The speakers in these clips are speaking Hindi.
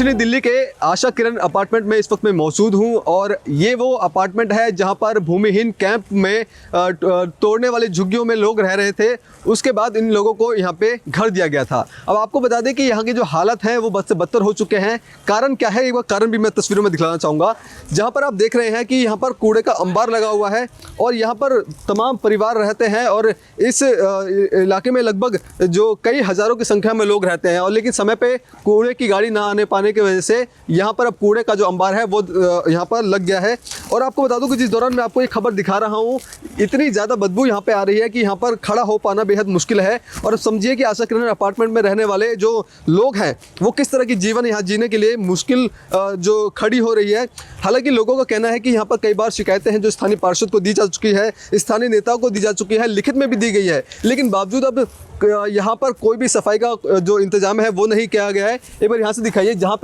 दक्षिणी दिल्ली के आशा किरण अपार्टमेंट में इस वक्त मैं मौजूद हूं और ये वो अपार्टमेंट है जहां पर भूमिहीन कैंप में तोड़ने वाले झुग्गियों में लोग रह रहे थे। उसके बाद इन लोगों को यहां पे घर दिया गया था। अब आपको बता दें कि यहाँ की जो हालत है वो बद से बदतर हो चुके हैं। कारण क्या है, एक बार कारण भी मैं तस्वीरों में दिखलाना चाहूँगा। जहाँ पर आप देख रहे हैं कि यहाँ पर कूड़े का अंबार लगा हुआ है और यहाँ पर तमाम परिवार रहते हैं और इस इलाके में लगभग जो कई हज़ारों की संख्या में लोग रहते हैं और लेकिन समय पे कूड़े की गाड़ी ना आने पाने की वजह से यहाँ पर अब कूड़े का जो अंबार है वो यहाँ पर लग गया है। और आपको बता दूं कि जिस दौरान मैं आपको ये खबर दिखा रहा हूँ, इतनी ज़्यादा बदबू यहाँ पे आ रही है कि यहाँ पर खड़ा हो पाना बेहद मुश्किल है। और अब समझिए कि आशा किरण अपार्टमेंट में रहने वाले जो लोग हैं वो किस तरह की जीवन यहाँ जीने के लिए मुश्किल जो खड़ी हो रही है। हालांकि लोगों का कहना है कि यहाँ पर कई बार शिकायतें हैं जो स्थानीय पार्षद को दी जा चुकी है, स्थानीय नेताओं को दी जा चुकी है, लिखित में भी दी गई है, लेकिन बावजूद अब यहाँ पर कोई भी सफाई का जो इंतजाम है वो नहीं किया गया है। एक बार यहाँ से दिखाइए, जहाँ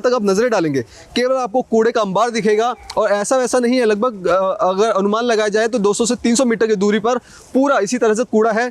तक आप नजरें डालेंगे केवल आपको कूड़े का अंबार दिखेगा और ऐसा वैसा नहीं है। लगभग अगर अनुमान लगाया जाए तो 200 से 300 मीटर की दूरी पर पूरा इसी तरह से कूड़ा है।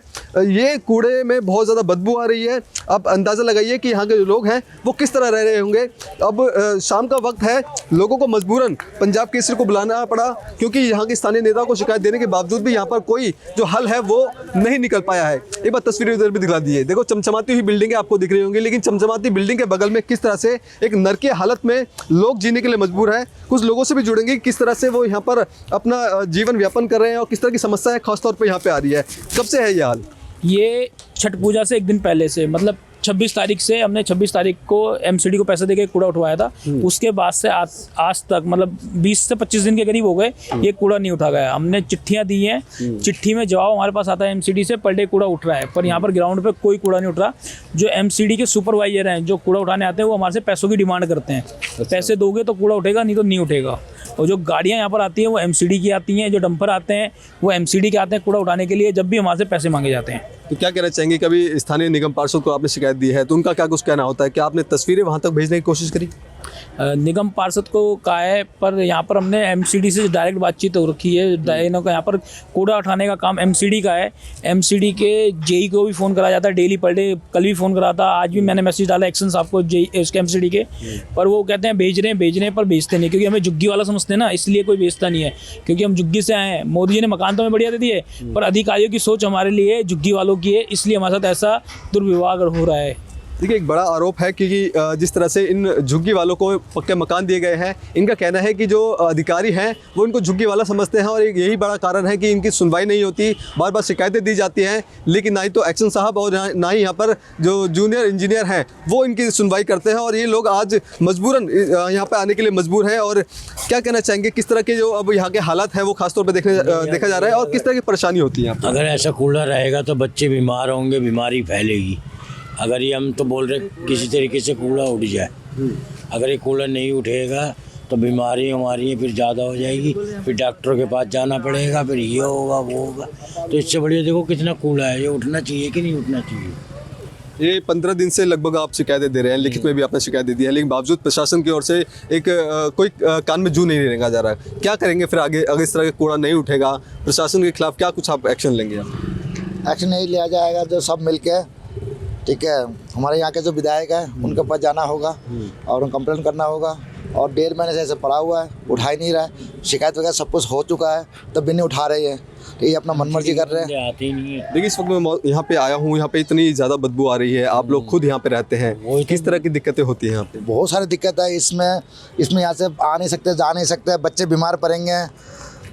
ये कूड़े में बहुत ज़्यादा बदबू आ रही है। आप अंदाज़ा लगाइए कि यहाँ के जो लोग हैं वो किस तरह रह रहे होंगे। अब शाम का वक्त है, लोगों को मजबूरन पंजाब केसरी को बुलाना पड़ा क्योंकि यहाँ के स्थानीय नेताओं को शिकायत देने के बावजूद भी यहाँ पर कोई जो हल है वो नहीं निकल पाया है। एक बार तस्वीरें उधर भी दिखा दिए, देखो चमचमाती हुई बिल्डिंगें आपको दिख रही होंगी, लेकिन चमचमाती बिल्डिंग के बगल में किस तरह से एक नरकीय हालत में लोग जीने के लिए मजबूर है। कुछ लोगों से भी जुड़ेंगे किस तरह से वो यहाँ पर अपना जीवन यापन कर रहे हैं और किस तरह की समस्या है खासतौर पर यहाँ पे आ रही है। कब से है ये हाल? ये छठ पूजा से एक दिन पहले से, मतलब 26 तारीख से हमने 26 तारीख को एमसीडी को पैसे देके कूड़ा उठवाया था। उसके बाद से आज तक मतलब 20 से 25 दिन के करीब हो गए ये कूड़ा नहीं उठा गया। हमने चिट्ठियां दी हैं, चिट्ठी में जवाब हमारे पास आता है एमसीडी से पर डे कूड़ा उठ रहा है, पर यहाँ पर ग्राउंड पे कोई कूड़ा नहीं उठ रहा। जो एमसीडी के सुपरवाइजर हैं जो कूड़ा उठाने आते हैं वो हमारे से पैसों की डिमांड करते हैं। पैसे दोगे तो कूड़ा उठेगा, नहीं तो नहीं उठेगा। और जो गाड़ियाँ यहाँ पर आती हैं वो एमसीडी की आती हैं, जो डंपर आते हैं वो एमसीडी के आते हैं कूड़ा उठाने के लिए, जब भी हमारे से पैसे मांगे जाते हैं। तो क्या कहना चाहेंगे, कभी स्थानीय निगम पार्षद को आपने शिकायत दी है तो उनका क्या कुछ कहना होता है? क्या आपने तस्वीरें वहां तक भेजने की कोशिश करी? निगम पार्षद को कहा है, पर यहाँ पर हमने एमसीडी से डायरेक्ट बातचीत हो रखी है। इन्हों का यहाँ पर कूड़ा उठाने का काम एमसीडी का है। एमसीडी के जेई को भी फ़ोन करा जाता है डेली पर डे। कल भी फ़ोन करा था, आज भी मैंने मैसेज डाला एक्शन साहब को जेई उसके एमसीडी के, पर वो कहते हैं भेज रहे हैं पर भेजते नहीं, क्योंकि हमें झुग्गी वाला समझते हैं ना, इसलिए कोई भेजता नहीं है। क्योंकि हम झुग्गी से आए हैं, मोदी जी ने मकान तो हमें बढ़िया दे दिए, पर अधिकारियों की सोच हमारे लिए झुग्गी वालों की है, इसलिए हमारे साथ ऐसा दुर्व्यवहार हो रहा है। देखिए, एक बड़ा आरोप है क्योंकि जिस तरह से इन झुग्गी वालों को पक्के मकान दिए गए हैं, इनका कहना है कि जो अधिकारी हैं वो इनको झुग्गी वाला समझते हैं और यही बड़ा कारण है कि इनकी सुनवाई नहीं होती। बार बार शिकायतें दी जाती हैं, लेकिन ना ही तो एक्शन साहब और ना ही यहाँ पर जो जूनियर इंजीनियर हैं वो इनकी सुनवाई करते हैं और ये लोग आज मजबूरन यहाँ पर आने के लिए मजबूर हैं। और क्या कहना चाहेंगे, किस तरह के जो अब यहाँ के हालात हैं वो खासतौर पर देखा जा रहा है और किस तरह की परेशानी होती है? अगर ऐसा कूड़ा रहेगा तो बच्चे बीमार होंगे, बीमारी फैलेगी। अगर ये हम तो बोल रहे किसी तरीके से कूड़ा उठ जाए, अगर ये कूड़ा नहीं उठेगा तो बीमारी हमारी फिर ज़्यादा हो जाएगी, फिर डॉक्टर के पास जाना पड़ेगा, फिर ये होगा वो होगा। तो इससे बढ़िया देखो कितना कूड़ा है, ये उठना चाहिए कि नहीं उठना चाहिए। ये 15 दिन से लगभग आप शिकायतें दे रहे हैं, लिखित में भी आपने शिकायत दे दी है, लेकिन बावजूद प्रशासन की ओर से एक कोई कान में जू नहीं रखा जा रहा है। क्या करेंगे फिर आगे अगर इस तरह का कूड़ा नहीं उठेगा? प्रशासन के खिलाफ क्या कुछ आप एक्शन लेंगे? एक्शन यही लिया जाएगा जो सब मिल के, ठीक है, हमारे यहाँ के जो विधायक है उनके पास जाना होगा और कंप्लेंट करना होगा। और 1.5 महीने से ऐसे पड़ा हुआ है, उठा ही नहीं रहा है। शिकायत वगैरह सब कुछ हो चुका है, तब भी नहीं उठा रहे हैं। तो ये अपना मनमर्जी कर रहे हैं। देखिए, इस वक्त मैं यहाँ पे आया हूँ, यहाँ पे इतनी ज़्यादा बदबू आ रही है। आप लोग खुद यहाँ पे रहते हैं, किस तरह की दिक्कतें होती हैं यहाँ पे? बहुत सारी दिक्कत है इसमें यहाँ से आ नहीं सकते, जा नहीं सकते, बच्चे बीमार पड़ेंगे।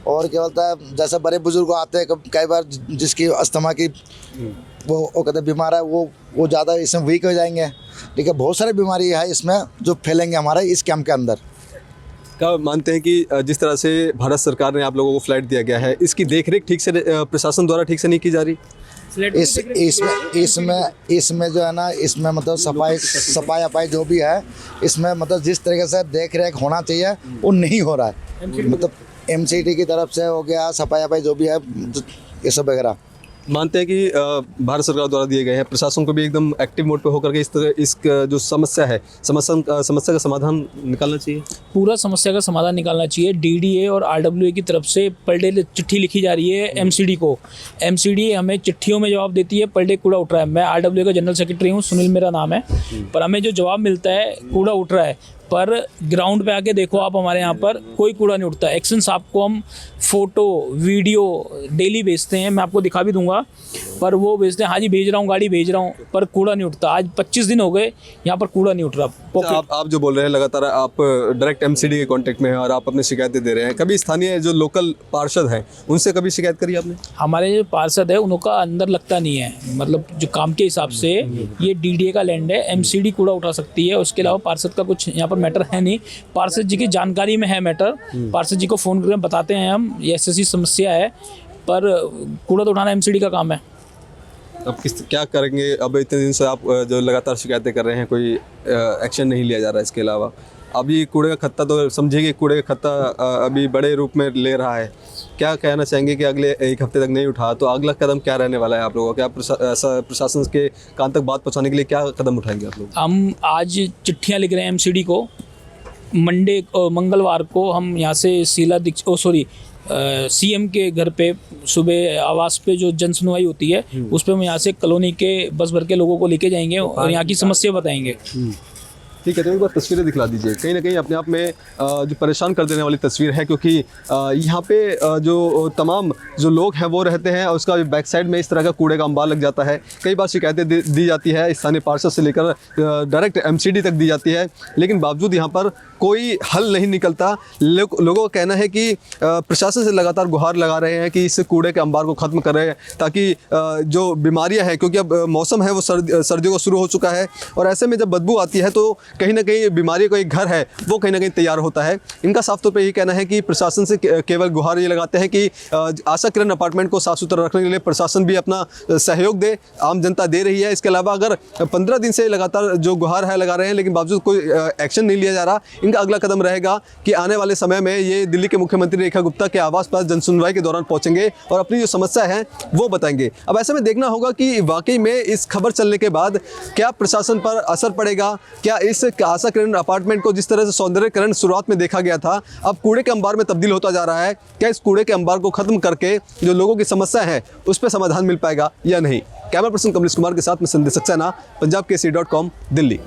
और क्या बोलता है, जैसे बड़े बुजुर्ग आते हैं कई बार, जिसकी अस्थमा की वो कहते बीमार है, वो ज़्यादा इसमें वीक हो जाएंगे। ठीक है, बहुत सारी बीमारी है इसमें जो फैलेंगे हमारे इस कैंप के अंदर। क्या मानते हैं कि जिस तरह से भारत सरकार ने आप लोगों को फ्लैट दिया गया है, इसकी देखरेख ठीक से प्रशासन द्वारा ठीक से नहीं की जा रही? इसमें जो है ना, इसमें मतलब सफाई अपाई जो भी है इसमें, मतलब जिस तरीके से देख रेख होना चाहिए वो नहीं हो रहा है। मतलब एमसीडी की तरफ से हो गया, सफाई अपाई जो भी है ये सब वगैरह। मानते हैं कि भारत सरकार द्वारा दिए गए हैं, प्रशासन को भी एकदम एक्टिव मोड पे होकर के इस तरह इस जो समस्या है समस्या का समाधान निकालना चाहिए। पूरा समस्या का समाधान निकालना चाहिए। डीडीए और आरडब्ल्यूए की तरफ से पर डे चिट्ठी लिखी जा रही है एमसीडी को। एमसीडी हमें चिट्ठियों में जवाब देती है पर डे कूड़ा उठ रहा है। मैं आरडब्ल्यूए का जनरल सेक्रेटरी हूँ, सुनील मेरा नाम है। पर हमें जो जवाब मिलता है कूड़ा उठ रहा है, पर ग्राउंड पे आके देखो आप, हमारे यहाँ पर कोई कूड़ा नहीं उठता। एक्शन साहब को हम फ़ोटो वीडियो डेली भेजते हैं, मैं आपको दिखा भी दूंगा, पर वो भेजते हैं हाँ जी भेज रहा हूँ, गाड़ी भेज रहा हूँ, पर कूड़ा नहीं उठता। आज 25 दिन हो गए यहाँ पर कूड़ा नहीं उठ रहा। आप जो बोल रहे हैं लगातार आप डायरेक्ट एमसीडी के कांटेक्ट में हैं और आप अपनी शिकायतें दे रहे हैं, कभी स्थानीय जो लोकल पार्षद हैं उनसे कभी शिकायत करी आपने? हमारे जो पार्षद है उनका अंदर लगता नहीं है, मतलब जो काम के हिसाब से ये डीडीए का लैंड है, एमसीडी कूड़ा उठा सकती है, उसके अलावा पार्षद का कुछ यहाँ पर मैटर है नहीं। पार्षद जी की जानकारी में है मैटर, पार्षद जी को फ़ोन करके बताते हैं हम ये ऐसी समस्या है, पर कूड़ा तो उठाना एमसीडी का काम है। अब क्या करेंगे? अब इतने दिन से आप जो लगातार शिकायतें कर रहे हैं, कोई एक्शन नहीं लिया जा रहा है इसके अलावा। अभी कूड़े का खत्ता तो समझिए कि कूड़े का खत्ता अभी बड़े रूप में ले रहा है। क्या कहना चाहेंगे कि अगले एक हफ्ते तक नहीं उठा तो अगला कदम क्या रहने वाला है आप लोगों का? क्या प्रशासन के कान तक बात पहुंचाने के लिए क्या कदम उठाएंगे आप लोग? हम आज चिट्ठियाँ लिख रहे हैं एमसीडी को। मंगलवार को हम यहाँ से सीएम के घर पे सुबह आवास पे जो जन सुनवाई होती है उस पर हम यहाँ से कॉलोनी के बस भर के लोगों को लेके जाएंगे और यहाँ की समस्या बताएंगे। ठीक है, तो एक बार तस्वीरें दिखला दीजिए। कहीं ना कहीं अपने आप में जो परेशान कर देने वाली तस्वीर है, क्योंकि यहाँ पे जो तमाम जो लोग हैं वो रहते हैं और उसका बैक साइड में इस तरह का कूड़े का अंबार लग जाता है। कई बार शिकायतें दी जाती है, स्थानीय पार्षद से लेकर डायरेक्ट एमसीडी तक दी जाती है, लेकिन बावजूद यहाँ पर कोई हल नहीं निकलता। लोगों का कहना है कि प्रशासन से लगातार गुहार लगा रहे हैं कि इस कूड़े के अंबार को ख़त्म करें, ताकि जो बीमारियां हैं, क्योंकि अब मौसम है वो सर्दियों का शुरू हो चुका है और ऐसे में जब बदबू आती है तो कहीं ना कहीं बीमारी का एक घर है वो कहीं ना कहीं तैयार होता है। इनका साफ तौर पे यही कहना है कि प्रशासन से केवल गुहार ये लगाते हैं कि आशा किरण अपार्टमेंट को साफ सुथरा रखने के लिए प्रशासन भी अपना सहयोग दे, आम जनता दे रही है। इसके अलावा अगर 15 दिन से लगातार जो गुहार है लगा रहे हैं लेकिन बावजूद कोई एक्शन नहीं लिया जा रहा, इनका अगला कदम रहेगा कि आने वाले समय में ये दिल्ली के मुख्यमंत्री रेखा गुप्ता के आवास पर जनसुनवाई के दौरान पहुंचेंगे और अपनी जो समस्या है वो बताएंगे। अब ऐसे में देखना होगा कि वाकई में इस खबर चलने के बाद क्या प्रशासन पर असर पड़ेगा, क्या इस आशा किरण अपार्टमेंट को जिस तरह से सौंदर्यकरण शुरुआत में देखा गया था अब कूड़े के अंबार में तब्दील होता जा रहा है, क्या इस कूड़े के अंबार को खत्म करके जो लोगों की समस्या है उस पर समाधान मिल पाएगा या नहीं। कैमरा पर्सन कमलेश कुमार के साथ में संदेश सक्सेना, पंजाब केसरी.com, दिल्ली।